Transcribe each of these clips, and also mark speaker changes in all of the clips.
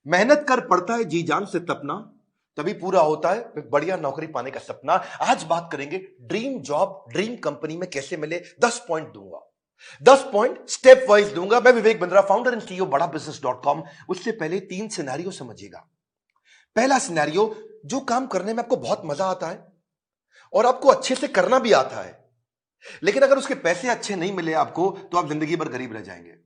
Speaker 1: मेहनत कर पड़ता है जी जान से तपना, तभी पूरा होता है एक बढ़िया नौकरी पाने का सपना। आज बात करेंगे ड्रीम जॉब ड्रीम कंपनी में कैसे मिले। 10 पॉइंट दूंगा, 10 पॉइंट स्टेप वाइज दूंगा। मैं Vivek Bindra, founder and CEO बड़ा बिजनेस डॉट कॉम। उससे पहले 3 सिनेरियो समझिएगा। पहला सिनेरियो, जो काम करने में आपको बहुत मजा आता है और आपको अच्छे से करना भी आता है, लेकिन अगर उसके पैसे अच्छे नहीं मिले आपको तो आप जिंदगी भर गरीब रह जाएंगे।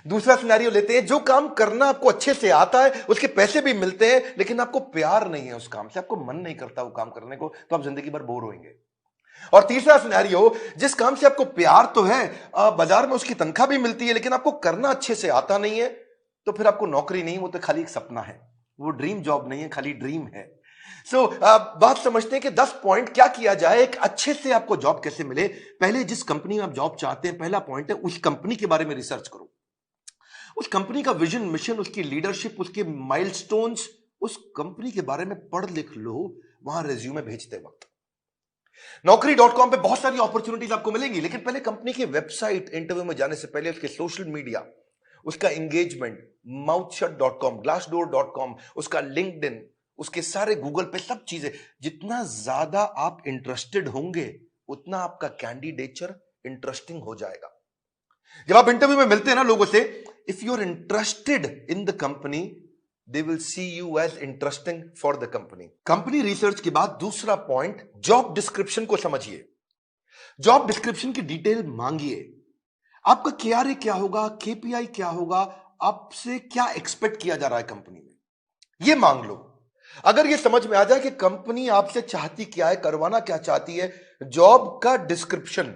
Speaker 1: दूसरा सिनेरियो लेते हैं, जो काम करना आपको अच्छे से आता है, उसके पैसे भी मिलते हैं, लेकिन आपको प्यार नहीं है उस काम से, आपको मन नहीं करता वो काम करने को, तो आप जिंदगी भर बोर होंगे। और तीसरा सिनेरियो, जिस काम से आपको प्यार तो है, बाजार में उसकी तनख्वाह भी मिलती है, लेकिन आपको करना अच्छे से आता नहीं है, तो फिर आपको नौकरी नहीं, वो तो खाली एक सपना है, वो ड्रीम जॉब नहीं है, खाली ड्रीम है। सो बात समझते हैं कि 10 पॉइंट क्या किया जाए, एक अच्छे से आपको जॉब कैसे मिले। पहले जिस कंपनी में आप जॉब चाहते हैं, पहला पॉइंट है उस कंपनी के बारे में रिसर्च करो। उस कंपनी का विजन, मिशन, उसकी लीडरशिप, उसके माइलस्टोन्स, उस कंपनी के बारे में पढ़ लिख लो वहां रिज्यूमे भेजते वक्त। Naukri.com पे बहुत सारी अपॉर्चुनिटीज आपको मिलेंगी, लेकिन पहले कंपनी की वेबसाइट, इंटरव्यू में जाने से पहले उसके सोशल मीडिया, उसका एंगेजमेंट, mouthshut.com, glassdoor.com, उसका लिंक्डइन, उसके सारे गूगल पे सब चीजें, जितना ज्यादा आप इंटरेस्टेड होंगे उतना आपका कैंडिडेचर इंटरेस्टिंग हो जाएगा। जब आप इंटरव्यू में मिलते हैं ना लोगों से, if you are interested in the company, they will see you as interesting for the company. Company research के बाद दूसरा पॉइंट, जॉब डिस्क्रिप्शन को समझिए। जॉब डिस्क्रिप्शन की डिटेल मांगिए। आपका केआरए क्या होगा, केपीआई क्या होगा, आपसे क्या एक्सपेक्ट किया जा रहा है कंपनी में, यह मांग लो। अगर यह समझ में आ जाए कि कंपनी आपसे चाहती क्या है, करवाना क्या चाहती है, जॉब का डिस्क्रिप्शन,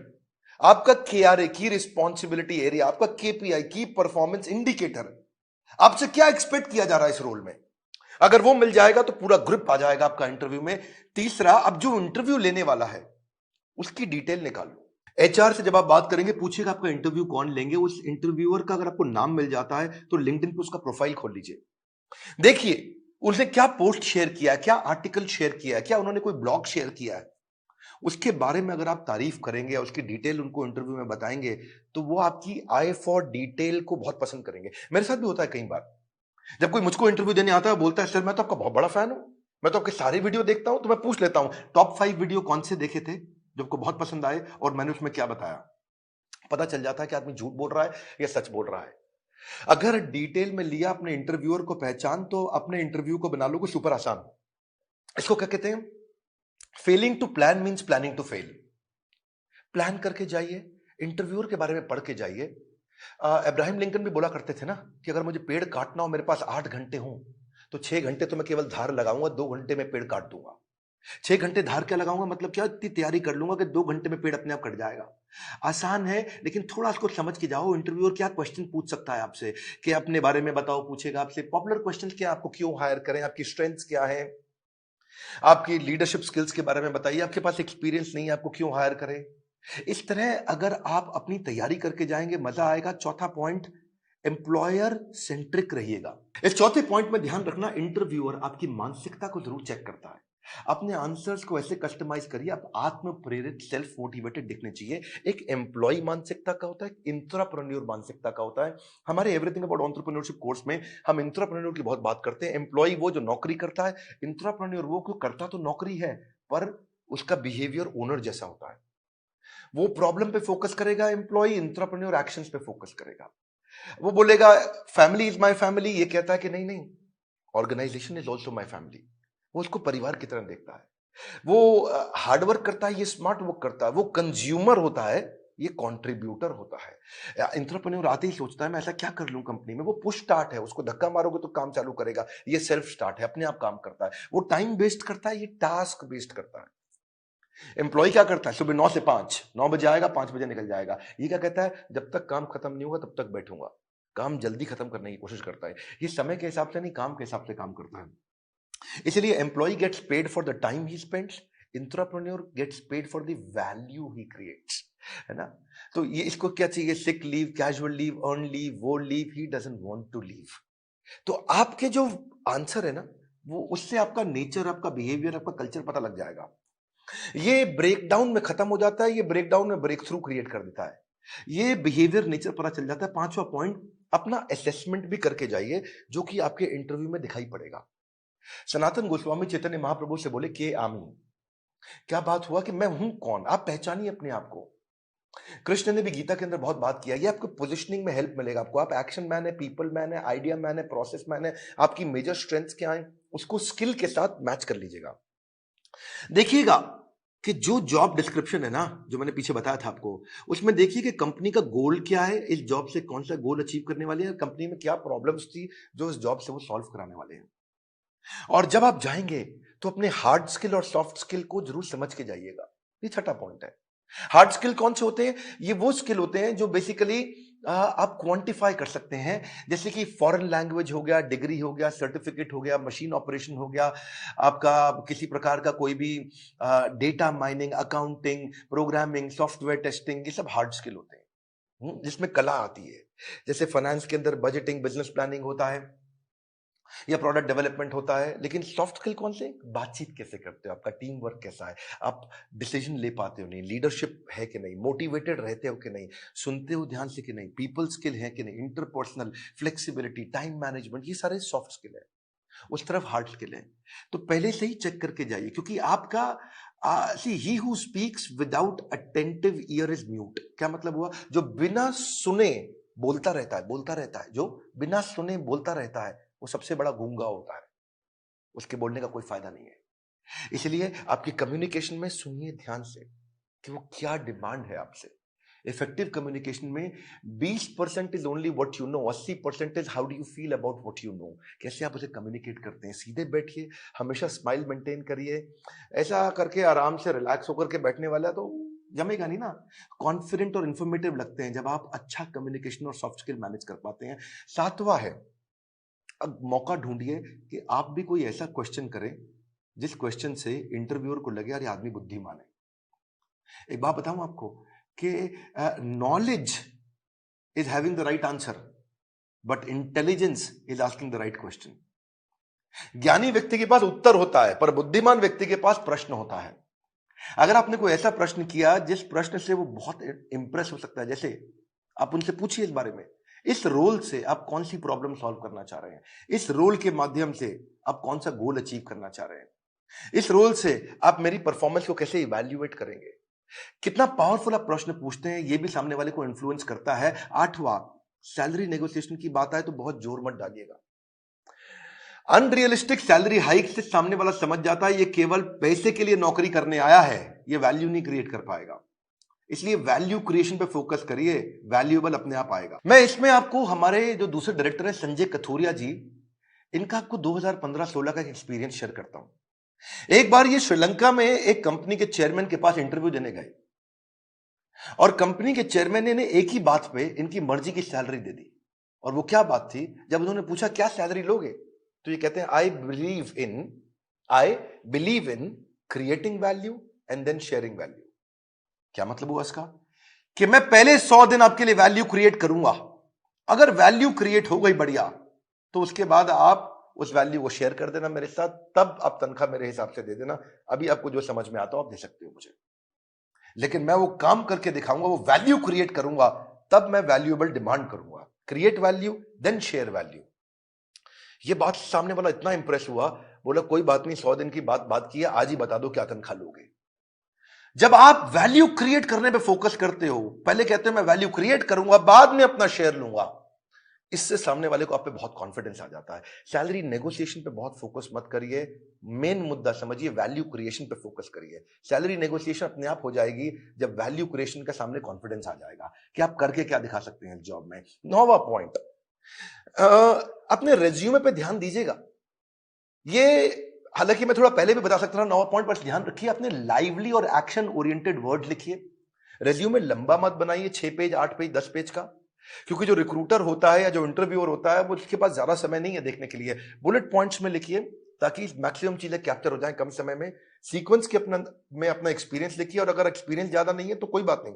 Speaker 1: आपका केआरए की रिस्पॉन्सिबिलिटी एरिया, आपका केपीआई की परफॉर्मेंस इंडिकेटर, आपसे क्या एक्सपेक्ट किया जा रहा है इस रोल में, अगर वो मिल जाएगा तो पूरा ग्रिप आ जाएगा आपका इंटरव्यू में। तीसरा, अब जो इंटरव्यू लेने वाला है उसकी डिटेल निकालो। एचआर से जब आप बात करेंगे, पूछेगा आपका इंटरव्यू कौन लेंगे, उस इंटरव्यूअर का अगर आपको नाम मिल जाता है तो लिंक्डइन पे उसका प्रोफाइल खोल लीजिए। देखिए उसने क्या पोस्ट शेयर किया है, क्या आर्टिकल शेयर किया है, क्या उन्होंने कोई ब्लॉग शेयर किया है, उसके बारे में अगर आप तारीफ करेंगे, उसकी डिटेल उनको इंटरव्यू में बताएंगे, तो वो आपकी आई फॉर डिटेल को बहुत पसंद करेंगे। मेरे साथ भी होता है कई बार, जब कोई मुझको इंटरव्यू देने आता है, बोलता है सर मैं तो आपका बहुत बड़ा फैन हूं, मैं तो आपके सारे वीडियो देखता हूं, तो मैं पूछ लेता हूं टॉप 5 वीडियो कौन से देखे थे जो आपको बहुत पसंद आए और मैंने उसमें क्या बताया। पता चल जाता है कि आदमी झूठ बोल रहा है या सच बोल रहा है। अगर डिटेल में लिया अपने इंटरव्यूअर को पहचान, तो अपने इंटरव्यू को बना लोगे सुपर आसान। इसको क्या कहते हैं, failing to plan means planning to fail. Plan करके जाइए, इंटरव्यूअर के बारे में पढ़ के जाइए। अब्राहम लिंकन भी बोला करते थे ना कि अगर मुझे पेड़ काटना हो, मेरे पास 8 घंटे हो, तो 6 घंटे तो मैं केवल धार लगाऊंगा, 2 घंटे में पेड़ काट दूंगा। 6 घंटे धार क्या लगाऊंगा, मतलब क्या, इतनी तैयारी कर लूंगा कि 2 घंटे में पेड़ अपने आप कट जाएगा। आसान है, लेकिन थोड़ा इसको समझ के जाओ। इंटरव्यूअर क्या क्वेश्चन पूछ सकता है आपसे, कि अपने बारे में बताओ, पूछेगा आपसे पॉपुलर क्वेश्चन क्या, आपको क्यों हायर करें, आपकी स्ट्रेंथ्स क्या है, आपकी लीडरशिप स्किल्स के बारे में बताइए, आपके पास एक्सपीरियंस नहीं है, आपको क्यों हायर करें। इस तरह अगर आप अपनी तैयारी करके जाएंगे, मजा आएगा। चौथा पॉइंट, एम्प्लॉयर सेंट्रिक रहिएगा। इस चौथे पॉइंट में ध्यान रखना, इंटरव्यूअर आपकी मानसिकता को जरूर चेक करता है। अपने आंसर्स को ऐसे कस्टमाइज करिए, आप आत्म प्रेरित, सेल्फ मोटिवेटेड दिखने चाहिए। एक एम्प्लॉय मानसिकता का होता है, एक इंट्राप्रेन्योर मानसिकता का होता है। हमारे एवरीथिंग अबाउट एंटरप्रेन्योरशिप कोर्स में हम इंट्राप्रेन्योर की बहुत बात करते हैं। एम्प्लॉय वो जो नौकरी करता है, इंट्राप्रेन्योर वो क्यों करता तो नौकरी है, पर उसका बिहेवियर ओनर जैसा होता है। वो प्रॉब्लम पे फोकस करेगा, एम्प्लॉय इंट्राप्रेन्योर एक्शंस पे फोकस करेगा। वो बोलेगा फैमिली इज माय फैमिली, ये कहता है कि नहीं नहीं, organisation is also my family. वो उसको परिवार की तरह देखता है। वो हार्डवर्क करता है, ये स्मार्ट वर्क करता है। वो कंज्यूमर होता है, ये कंट्रीब्यूटर होता है। एंटरप्रेन्योर आते ही सोचता है मैं ऐसा क्या कर लूं कंपनी में। वो पुश स्टार्ट है, उसको धक्का मारोगे तो काम चालू करेगा। ये सेल्फ स्टार्ट है, अपने आप काम करता है। वो टाइम वेस्ट करता है, ये टास्क वेस्ट करता है। एम्प्लॉय क्या करता है, सुबह 9 से 5, 9 बजे आएगा, 5 बजे निकल जाएगा। ये क्या कहता है, जब तक काम खत्म नहीं होगा तब तक बैठूंगा। काम जल्दी खत्म करने की कोशिश करता है। ये समय के हिसाब से नहीं, काम के हिसाब से काम करता है। इसलिए employee gets paid for the time he spends, intrapreneur gets paid for the value he creates, है ना। तो ये इसको क्या चाहिए, sick leave, casual leave, earn leave, वो leave he doesn't want to leave. तो आपके जो आंसर है ना, वो उससे आपका नेचर, आपका बिहेवियर, आपका कल्चर पता लग जाएगा। ये ब्रेकडाउन में खत्म हो जाता है, ये ब्रेकडाउन में ब्रेक थ्रू क्रिएट कर देता है। ये बिहेवियर नेचर पता चल जाता है। पांचवा पॉइंट, अपना असेसमेंट भी करके जाइए, जो कि आपके इंटरव्यू में दिखाई पड़ेगा। सनातन गोस्वामी चैतन्य महाप्रभु से बोले के आमी, क्या बात हुआ कि मैं हूं कौन, आप पहचानिए अपने आप को। कृष्ण ने भी गीता के अंदर बहुत बात किया, ये आपको पोजिशनिंग में हेल्प मिलेगा आपको। आप एक्शन मैन है, पीपल मैन है, आइडिया मैन है, प्रोसेस मैन है, आपकी मेजर स्ट्रेंथ्स क्या है, उसको स्किल के साथ मैच कर लीजिएगा। देखिएगा कि जो जॉब डिस्क्रिप्शन है ना, जो मैंने पीछे बताया था आपको, उसमें देखिए कि कंपनी का गोल क्या है, इस जॉब से कौन सा गोल अचीव करने वाले हैं, कंपनी में क्या प्रॉब्लम्स थी जो इस जॉब से वो सॉल्व कराने वाले हैं। और जब आप जाएंगे तो अपने हार्ड स्किल और सॉफ्ट स्किल को जरूर समझ के जाइएगा। ये छठा पॉइंट है। हार्ड स्किल कौन से होते हैं? ये वो स्किल होते हैं जो बेसिकली आप क्वांटिफाई कर सकते हैं, जैसे कि फॉरेन लैंग्वेज हो गया, डिग्री हो गया, सर्टिफिकेट हो गया, मशीन ऑपरेशन हो गया, आपका किसी प्रकार का कोई भी data mining, accounting, programming, software testing, ये सब हार्ड स्किल होते हैं। जिसमें कला आती है। जैसे फाइनेंस के अंदर बजटिंग, बिजनेस प्लानिंग होता है या प्रोडक्ट डेवलपमेंट होता है। लेकिन सॉफ्ट स्किल कौन से? बातचीत कैसे करते हो, आपका टीम वर्क कैसा है, आप डिसीजन ले पाते हो नहीं, लीडरशिप है कि नहीं, मोटिवेटेड रहते हो कि नहीं, सुनते हो ध्यान से कि नहीं, पीपल स्किल है कि नहीं, इंटरपर्सनल फ्लेक्सिबिलिटी, टाइम मैनेजमेंट, ये सारे सॉफ्ट स्किल है। उस तरफ हार्ड स्किल है। तो पहले से ही चेक करके जाइए, क्योंकि आपका see he who speaks without attentive ear is mute. क्या मतलब हुआ? जो बिना सुने बोलता रहता है, बोलता रहता है, जो बिना सुने बोलता रहता है, वो सबसे बड़ा गूंगा होता है। उसके बोलने का कोई फायदा नहीं है। इसलिए आपकी कम्युनिकेशन में सुनिए ध्यान से कि वो क्या डिमांड है आपसे। इफेक्टिव कम्युनिकेशन में 20% is only what you know, 80% is how do you feel about what you know. कैसे आप उसे कम्युनिकेट करते हैं। सीधे बैठिए, हमेशा स्माइल मेंटेन करिए। ऐसा करके आराम से रिलैक्स होकर के बैठने वाला तो जमेगा नहीं ना। कॉन्फिडेंट और इंफॉर्मेटिव लगते हैं जब आप अच्छा कम्युनिकेशन और सॉफ्ट स्किल मैनेज कर पाते हैं। सातवां है, अब मौका ढूंढिए कि आप भी कोई ऐसा क्वेश्चन करें जिस क्वेश्चन से इंटरव्यूअर को लगे यार ये आदमी बुद्धिमान है। एक बात बताऊं आपको कि knowledge is having the right answer, but intelligence is asking the right question. ज्ञानी व्यक्ति के पास उत्तर होता है, पर बुद्धिमान व्यक्ति के पास प्रश्न होता है। अगर आपने कोई ऐसा प्रश्न किया जिस प्रश्न से वो बहुत इंप्रेस हो सकता है, जैसे आप उनसे पूछिए इस बारे में, इस रोल से आप कौन सी प्रॉब्लम सॉल्व करना चाह रहे हैं, इस रोल के माध्यम से आप कौन सा गोल अचीव करना चाह रहे हैं, इस रोल से आप मेरी परफॉर्मेंस को कैसे इवैल्यूएट करेंगे। कितना पावरफुल आप प्रश्न पूछते हैं, यह भी सामने वाले को इन्फ्लुएंस करता है। आठवां, सैलरी नेगोशिएशन की बात आए तो बहुत जोर मत डालिएगा। अनरियलिस्टिक सैलरी हाइक से सामने वाला समझ जाता है ये केवल पैसे के लिए नौकरी करने आया है, ये वैल्यू नहीं क्रिएट कर पाएगा। इसलिए वैल्यू क्रिएशन पे फोकस करिए, वैल्यूएबल अपने आप आएगा। मैं इसमें आपको हमारे जो दूसरे डायरेक्टर हैं संजय कथोरिया जी, इनका आपको 2015-16 का एक्सपीरियंस शेयर करता हूं। एक बार ये श्रीलंका में एक कंपनी के चेयरमैन के पास इंटरव्यू देने गए और कंपनी के चेयरमैन ने एक ही बात पे इनकी मर्जी की सैलरी दे दी। और वो क्या बात थी? जब उन्होंने पूछा क्या सैलरी लोगे, तो ये कहते हैं I believe in creating value and then sharing value. क्या मतलब हुआ इसका? कि मैं पहले 100 दिन आपके लिए वैल्यू क्रिएट करूंगा, अगर वैल्यू क्रिएट हो गई बढ़िया, तो उसके बाद आप उस वैल्यू को शेयर कर देना मेरे साथ, तब आप तनख्वाह मेरे हिसाब से दे देना। अभी आपको जो समझ में आता हो आप दे सकते हो मुझे, लेकिन मैं वो काम करके दिखाऊंगा, वो वैल्यू क्रिएट करूंगा, तब मैं वैल्यूएबल डिमांड करूंगा। Create value then share value. ये बात सामने वाला इतना इंप्रेस हुआ, बोला कोई बात नहीं, 100 दिन की बात की है, आज ही बता दो क्या तनख्वाह लोगे। जब आप वैल्यू क्रिएट करने पे फोकस करते हो, पहले कहते हो मैं वैल्यू क्रिएट करूंगा, बाद में अपना शेयर लूंगा, इससे सामने वाले को आप पे बहुत कॉन्फिडेंस आ जाता है। सैलरी नेगोशिएशन पे बहुत फोकस मत करिए, मेन मुद्दा समझिए, वैल्यू क्रिएशन पे फोकस करिए। सैलरी नेगोशिएशन अपने आप हो जाएगी जब वैल्यू क्रिएशन का सामने कॉन्फिडेंस आ जाएगा कि आप करके क्या दिखा सकते हैं जॉब में। 9वां पॉइंट, अपने रेज्यूमे पे ध्यान दीजिएगा। ये हालांकि मैं थोड़ा पहले भी बता सकता था 9वां पॉइंट, पर ध्यान रखिए अपने लाइवली और एक्शन ओरिएंटेड वर्ड लिखिए। रेज्यूमे लंबा मत बनाइए, 6 पेज 8 पेज 10 पेज का, क्योंकि जो रिक्रूटर होता है या जो इंटरव्यूअर होता है वो उसके पास ज्यादा समय नहीं है देखने के लिए। बुलेट पॉइंट्स में लिखिए ताकि मैक्सिमम चीजें कैप्चर हो जाएं कम समय में। सीक्वेंस के अपना एक्सपीरियंस लिखिए, और अगर एक्सपीरियंस ज्यादा नहीं है तो कोई बात नहीं,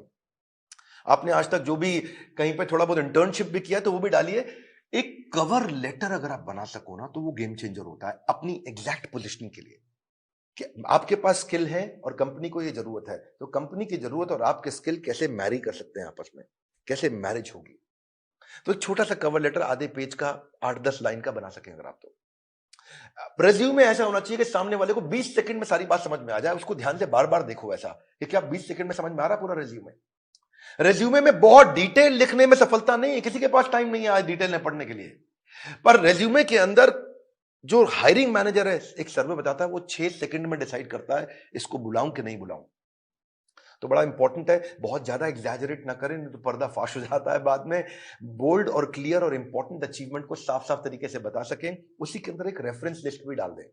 Speaker 1: आपने आज तक जो भी कहीं पे थोड़ा बहुत इंटर्नशिप भी किया तो वो भी डालिए। एक कवर लेटर अगर आप बना सको ना तो वो गेम चेंजर होता है अपनी एग्जैक्ट पोजिशनिंग के लिए, कि आपके पास स्किल है और कंपनी को ये जरूरत है, तो कंपनी की जरूरत और आपके स्किल कैसे मैरी कर सकते हैं आपस में, कैसे मैरिज होगी। तो एक छोटा सा कवर लेटर आधे पेज का 8-10 लाइन का बना सकें अगर आप तो। रेज्यूमे ऐसा होना चाहिए कि सामने वाले को 20 सेकंड में सारी बात समझ में आ जाए, उसको ध्यान से बार-बार देखो ऐसा कि क्या 20 सेकंड में समझ में आ रहा है पूरा रेज्यूमे। रेज्यूमे में बहुत डिटेल लिखने में सफलता नहीं है, किसी के पास टाइम नहीं है आज डिटेल में पढ़ने के लिए। पर रेज्यूमे के अंदर जो हायरिंग मैनेजर है, एक सर्वे बताता है वो 6 सेकंड में डिसाइड करता है इसको बुलाऊं कि नहीं बुलाऊं। तो बड़ा इंपॉर्टेंट है, बहुत ज्यादा एग्जैजरेट ना करें नहीं तो पर्दा फाश हो जाता है बाद में। बोल्ड और क्लियर और इंपॉर्टेंट अचीवमेंट को साफ साफ तरीके से बता सकें, उसी के अंदर एक रेफरेंस लिस्ट भी डाल दें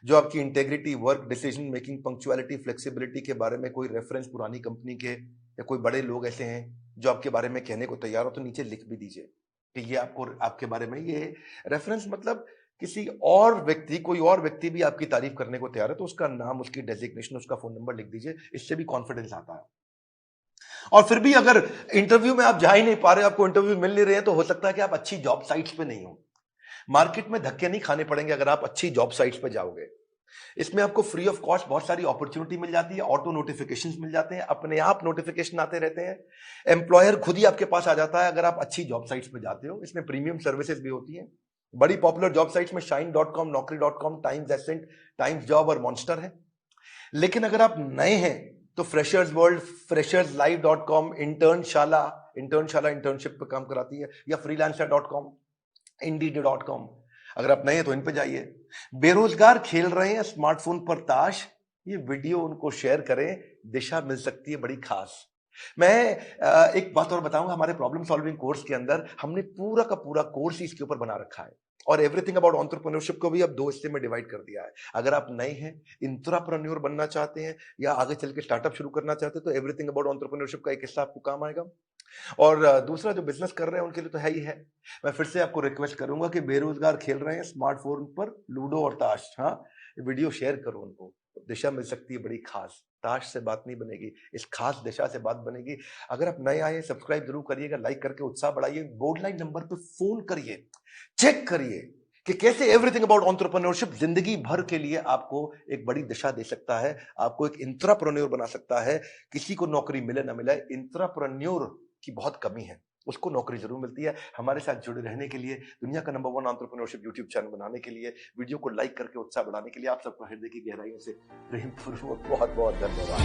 Speaker 1: जो आपकी integrity, work, decision making, punctuality, flexibility के बारे में कोई रेफरेंस पुरानी कंपनी के या कोई बड़े लोग ऐसे हैं जो आपके बारे में कहने को तैयार हो तो नीचे लिख भी दीजिए कि ये आपको आपके बारे में ये रेफरेंस, मतलब किसी और व्यक्ति, कोई और व्यक्ति भी आपकी तारीफ करने को तैयार है तो उसका नाम, उसकी डेजिग्नेशन, उसका फोन नंबर लिख दीजिए। इससे भी कॉन्फिडेंस आता है। और फिर भी अगर इंटरव्यू में आप जा ही नहीं पा रहे, आपको इंटरव्यू मिल नहीं रहे हैं, तो हो सकता है कि आप अच्छी जॉब साइट्स पे नहीं हो। मार्केट में धक्के नहीं खाने पड़ेंगे अगर आप अच्छी जॉब साइट्स पे जाओगे। इसमें आपको फ्री ऑफ कॉस्ट बहुत सारी अपॉर्चुनिटी मिल जाती है, ऑटो नोटिफिकेशंस मिल जाते हैं, अपने आप नोटिफिकेशन आते रहते हैं, एम्प्लॉयर खुद ही आपके पास आ जाता है अगर आप अच्छी जॉब साइट्स पे जाते हो। इसमें प्रीमियम सर्विसेज भी होती हैं। बड़ी पॉपुलर जॉब साइट्स में shine.com, naukri.com, Times Ascent, Times job और मॉन्स्टर है। लेकिन अगर आप नए हैं तो freshers world, fresherslive.com, Internshala internship पे काम कराती है, या freelancer.com, indeed.com। अगर आप नए हैं तो इन पे जाइए। बेरोजगार खेल रहे हैं स्मार्टफोन पर ताश, ये वीडियो उनको शेयर करें, दिशा मिल सकती है बड़ी खास। मैं एक बात और बताऊंगा, हमारे प्रॉब्लम सॉल्विंग कोर्स के अंदर हमने पूरा का पूरा कोर्स इसके ऊपर बना रखा है और एवरीथिंग अबाउट एंटरप्रेन्योरशिप को भी अब 2 हिस्से में डिवाइड कर दिया है। अगर आप नए हैं, इंट्राप्रेन्योर बनना चाहते हैं या आगे चल के स्टार्टअप शुरू करना चाहते हैं तो एवरीथिंग अबाउट एंटरप्रेन्योरशिप का एक हिस्सा आपको काम आएगा। और दूसरा जो बिजनेस कर रहे हैं उनके लिए तो है ही है। मैं फिर से आपको रिक्वेस्ट करूंगा कि बेरोजगार खेल रहे हैं स्मार्टफोन पर लूडो और ताश, हाँ, वीडियो शेयर करो उनको, दिशा मिल सकती है बड़ी खास। ताश से बात नहीं बनेगी, इस खास दिशा से बात बनेगी। अगर आप नए आए, सब्सक्राइब जरूर करिएगा, लाइक करके उत्साह बढ़ाइए, बोर्ड लाइन नंबर पे फोन करिए, चेक करिए कि कैसे एवरीथिंग अबाउट एंटरप्रेन्योरशिप जिंदगी भर के लिए आपको एक बड़ी दिशा दे सकता है, आपको एक इंट्राप्रेन्योर बना सकता है। किसी को नौकरी मिले ना मिले, इंट्राप्रेन्योर की बहुत कमी है, उसको नौकरी जरूर मिलती है। हमारे साथ जुड़े रहने के लिए, दुनिया का नंबर 1 एंटरप्रेन्योरशिप यूट्यूब चैनल बनाने के लिए, वीडियो को लाइक करके उत्साह बढ़ाने के लिए आप सबको हृदय की गहराइयों से प्रेम पूर्वक बहुत बहुत धन्यवाद।